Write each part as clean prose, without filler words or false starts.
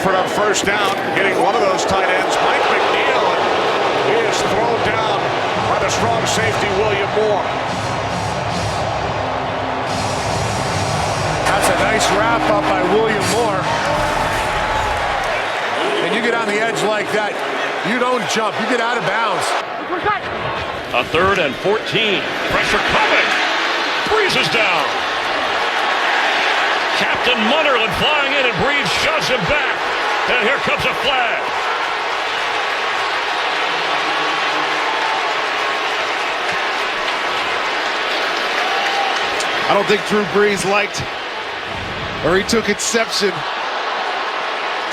effort on first down, hitting one of those tight ends, Mike McNeil, and he is thrown down by the strong safety, William Moore. That's a nice wrap up by William Moore. And you get on the edge like that, you don't jump, you get out of bounds. A 3rd and 14. Pressure coming. Breeze is down. Captain Munnerlyn flying in, and Breeze shoves him back. And here comes a flag. I don't think Drew Brees liked, or he took exception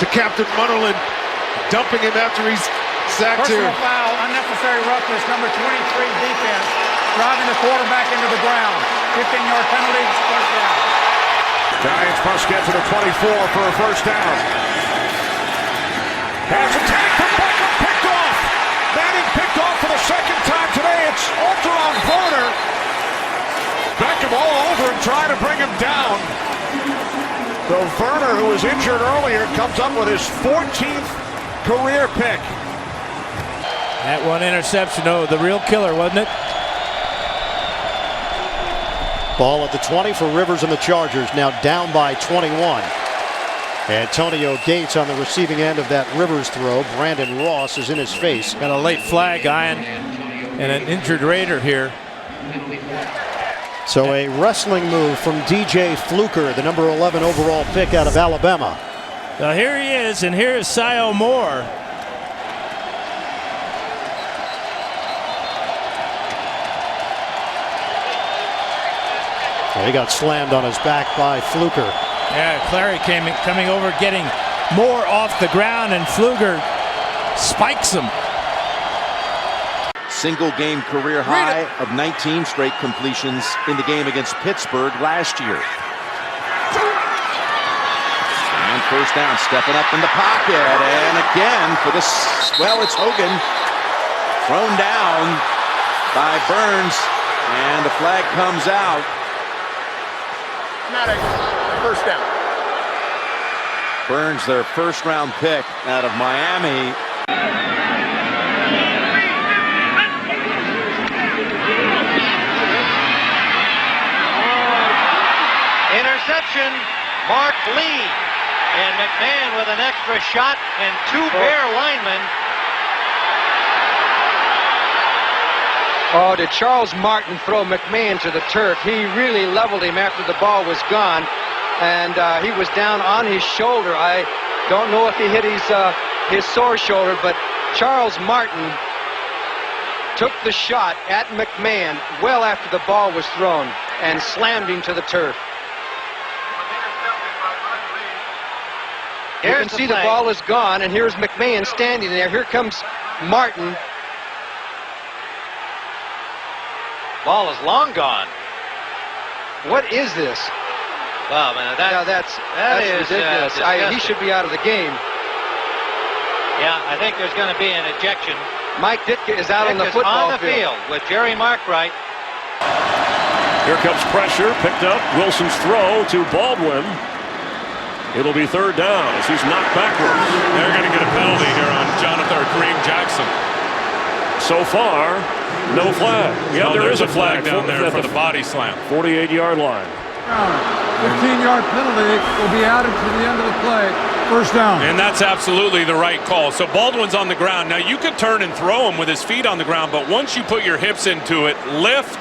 to Captain Munnerlyn dumping him after he's sacked here. Personal foul, unnecessary roughness, number 23 defense, driving the quarterback into the ground. 15-yard penalty, first down. Giants must get to the 24 for a first down. Pass attack from Beckham, picked off. Manning picked off for the second time today. It's Alteron Werner. Beckham all over him, trying to bring him down. So Werner, who was injured earlier, comes up with his 14th career pick. That one interception, the real killer, wasn't it? Ball at the 20 for Rivers and the Chargers, now down by 21. Antonio Gates on the receiving end of that Rivers throw. Brandon Ross is in his face. Got a late flag, Ian, and an injured Raider here. So a wrestling move from DJ Fluker, the number 11 overall pick out of Alabama. Now here he is, and here is Sio Moore. Well, he got slammed on his back by Fluker. Yeah, Clary coming over, getting Moore off the ground, and Fluker spikes him. Single game career high of 19 straight completions in the game against Pittsburgh last year. And first down, stepping up in the pocket, and again for this, well, it's Hogan thrown down by Burns, and the flag comes out. First down. Burns, their first round pick out of Miami. Interception, Mark Lee, and McMahon with an extra shot, and 2 Bear linemen. Oh, did Charles Martin throw McMahon to the turf? He really leveled him after the ball was gone, and he was down on his shoulder. I don't know if he hit his sore shoulder, but Charles Martin took the shot at McMahon well after the ball was thrown and slammed him to the turf. You can see the ball is gone, and here's McMahon standing there. Here comes Martin. Ball is long gone. What is this? Wow, man, that's ridiculous. He should be out of the game. Yeah, I think there's going to be an ejection. Mike Ditka is out on the football field with Jerry Markwright. Here comes pressure, picked up. Wilson's throw to Baldwin. It'll be 3rd down as he's knocked backwards. They're going to get a penalty here on Jonathan or Kareem Jackson. So far, no flag. Yeah, there is a flag down there for the body slam. 48-yard line. 15-yard penalty will be added to the end of the play. First down. And that's absolutely the right call. So Baldwin's on the ground. Now, you could turn and throw him with his feet on the ground, but once you put your hips into it, lift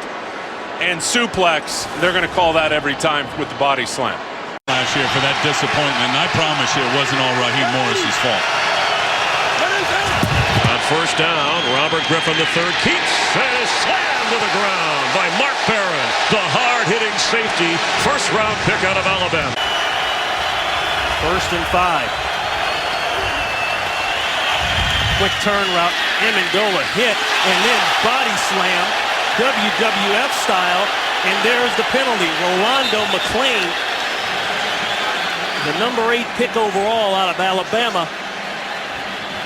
and suplex, they're going to call that every time with the body slam. Last year for that disappointment, and I promise you it wasn't all Raheem Morris's fault. On first down, Robert Griffin III keeps and is slammed to the ground by Mark Barron, the hard-hitting safety, first-round pick out of Alabama. 1st and 5. Quick turn route, Amendola hit, and then body slam, WWF style, and there's the penalty. Rolando McClain, the number 8 pick overall out of Alabama,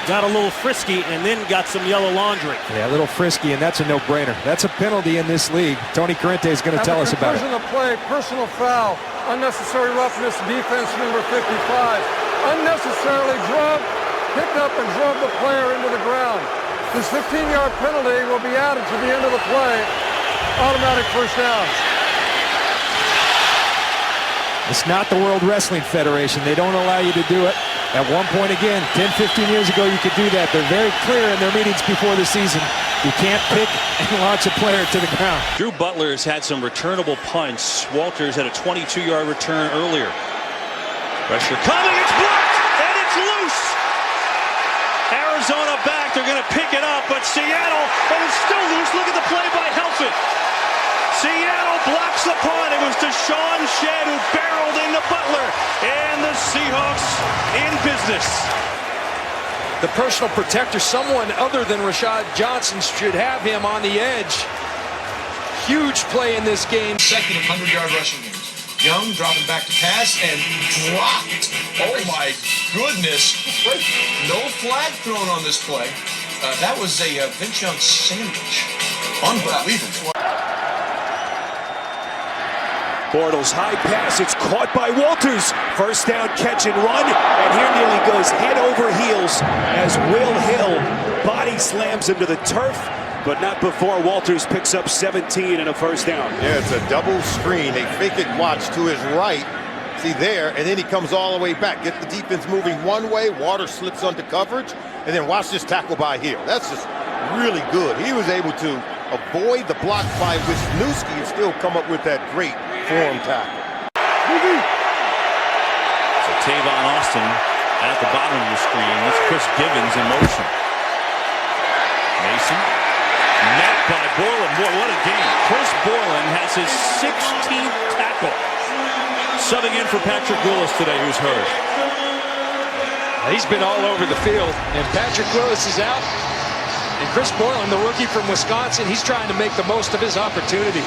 got a little frisky and then got some yellow laundry. Yeah, a little frisky, and that's a no-brainer. That's a penalty in this league. Tony Corrente is going to tell us about it. Of play, personal foul, unnecessary roughness, defense number 55. unnecessarily picked up and drove the player into the ground. This 15-yard penalty will be added to the end of the play. Automatic first down. It's not the World Wrestling Federation. They don't allow you to do it. At one point, again, 10, 15 years ago, you could do that. They're very clear in their meetings before the season. You can't pick and launch a player to the ground. Drew Butler has had some returnable punts. Walters had a 22-yard return earlier. Pressure coming, it's blocked, and it's loose. Arizona back, they're going to pick it up, but Seattle, and it's still loose. Look at the play by Helton. Seattle blocks the punt. It was Deshaun Shedd who barreled into Butler, and the Seahawks in business. The personal protector, someone other than Rashad Johnson, should have him on the edge. Huge play in this game. Second of 100-yard rushing games. Young dropping back to pass and dropped. Oh my goodness. No flag thrown on this play. That was a Vince Young sandwich. Unbelievable. Bortles high pass, it's caught by Walters. First down, catch and run, and here nearly goes head over heels as Will Hill body slams him to the turf, but not before Walters picks up 17 and a first down. Yeah, it's a double screen. They fake it, watch to his right. See there, and then he comes all the way back. Get the defense moving one way, Waters slips under coverage, and then watch this tackle by Hill. That's just really good. He was able to avoid the block by Wisniewski and still come up with that great form tackle. So Tavon Austin at the bottom of the screen. That's Chris Givens in motion. Mason. Met by Borland. Boy, what a game. Chris Borland has his 16th tackle. Subbing in for Patrick Willis today, who's hurt. He's been all over the field, and Patrick Willis is out. And Chris Borland, the rookie from Wisconsin, he's trying to make the most of his opportunity.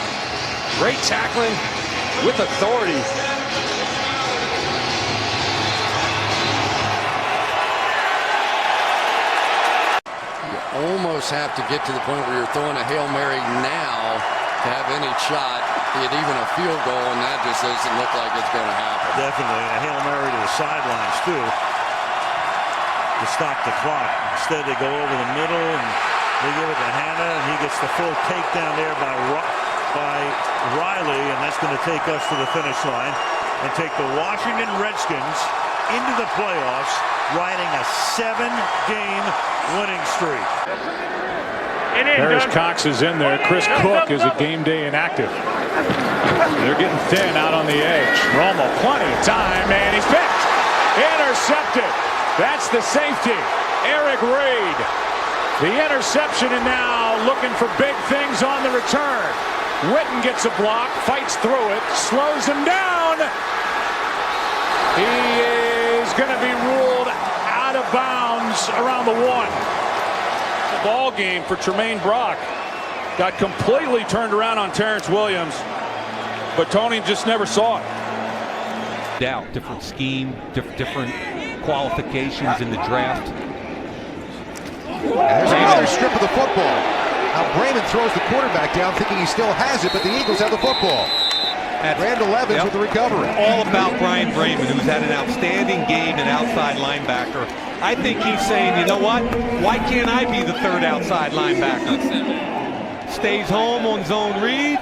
Great tackling with authority. You almost have to get to the point where you're throwing a Hail Mary now to have any shot, be it even a field goal, and that just doesn't look like it's going to happen. Definitely, and a Hail Mary to the sidelines, too, to stop the clock. Instead, they go over the middle, and they give it to Hanna, and he gets the full takedown there by Riley, and that's going to take us to the finish line and take the Washington Redskins into the playoffs, riding a 7-game winning streak. Harris Cox is in there. Chris Cook is a game day inactive. They're getting thin out on the edge. Romo, plenty of time, and he's picked. Intercepted. That's the safety, Eric Reid. The interception, and now looking for big things on the return. Witten gets a block, fights through it, slows him down. He is going to be ruled out of bounds around the 1. The ball game for Tremaine Brock. Got completely turned around on Terrence Williams, but Tony just never saw it. Doubt, different scheme, different qualifications in the draft. There's another strip of the football. Now Brayman throws the quarterback down thinking he still has it, but the Eagles have the football. And Randall Evans with the recovery. All about Brian Brayman, who's had an outstanding game at outside linebacker. I think he's saying, you know what? Why can't I be the third outside linebacker? Stays home on zone read.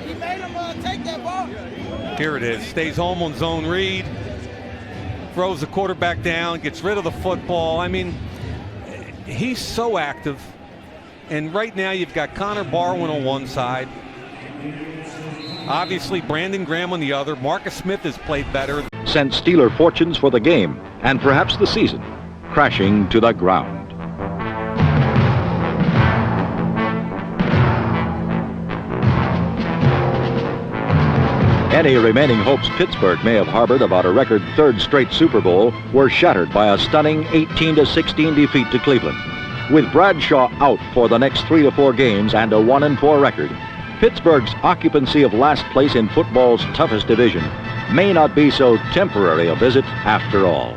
He made him take that ball. Here it is. Stays home on zone read. Throws the quarterback down, gets rid of the football. I mean, he's so active. And right now you've got Connor Barwin on one side. Obviously Brandon Graham on the other. Marcus Smith has played better. Sent Steeler fortunes for the game and perhaps the season crashing to the ground. Any remaining hopes Pittsburgh may have harbored about a record third straight Super Bowl were shattered by a stunning 18-16 defeat to Cleveland. With Bradshaw out for the next 3 to 4 games and a 1-4 record, Pittsburgh's occupancy of last place in football's toughest division may not be so temporary a visit after all.